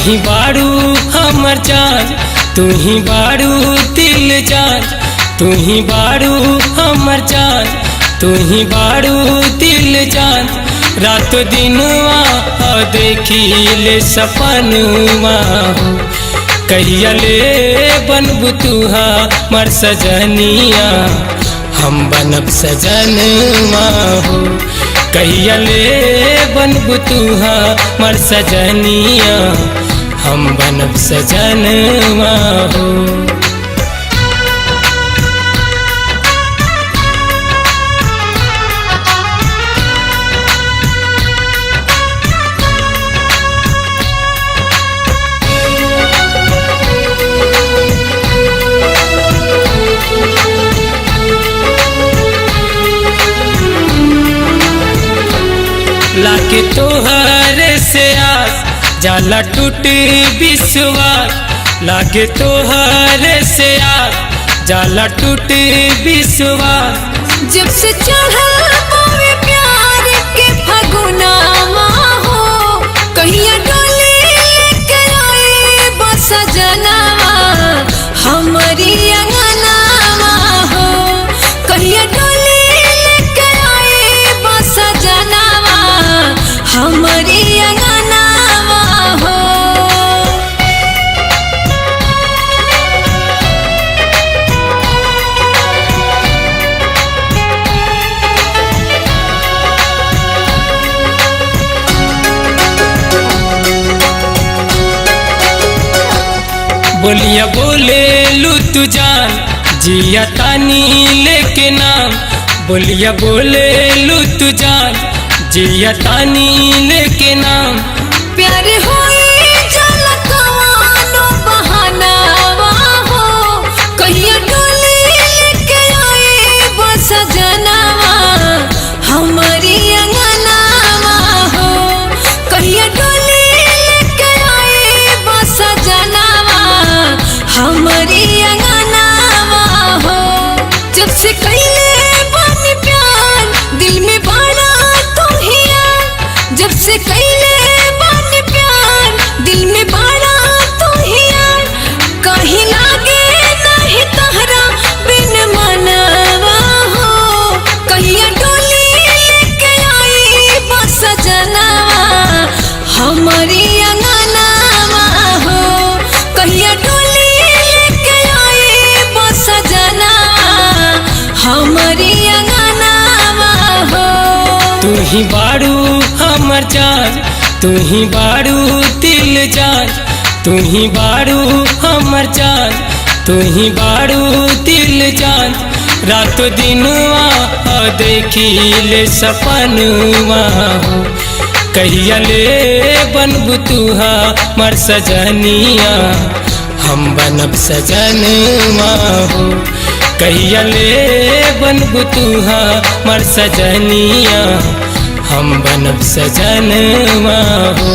ही बारू हमर जान, तू ही बारू दिल जान, तू ही बारू हमर जान, तू ही बारू दिल जान। रात दिनवा देखी ले सपनवा हो, कहिया ले बनबू तुहा मर सजनिया, हम बनब सजनवा हो। कहिया ले बनबू तुहा मर सजनिया, हम बनब सजनवा हो। लाके तोहरे से आस जाला टूटे विश्वास, लागे तोहरे से आस जाला टूटे विश्वास। जब से चढ़ल पावे प्यार के फगुनावा हो, कहिया डोली लेके आए बस जनावा हमारी अंगनावा हो। कहिया डोली लेके आए बस जनावा हमारी अंगनावा हो। बोलिया बोले लू तू जान, जिया तानी लेके नाम। बोलिया बोले लू तू जान, जिया तानी लेके नाम। प्यार होई जाला कवानो बहानावा हो, कहिया डोली लेके आए बस जनावा हमारी अंगनावा हो। कहिया डोली लेके आए बस जनावा हमारी अंगनावा हो। जब से कइले बानी प्यार दिल में बड़ा तू ही यार, जब से कइले बानी प्यार दिल में बड़ा तू ही यार। कहीं लागे नहीं तहरा बिन मनवा हो, कहिया डोली लेके आई बस जनावा हमारी अंगनावा हो। कहिया डोली लेके आई बस जनावा हमारी अंगनावा हो। तू ही बारू हमर जान, तू ही बारू दिल जान, तू ही बारू हमर जान, तू ही बारू दिल जान। रात दिनवा देखी ले सपनवा हो, कहिया ले बनबू तुहा मर सजनिया, हम बनब सजनवा हो। कहिया ले बनबू तुहा मर सजनिया, हम बनब सजनवा हो।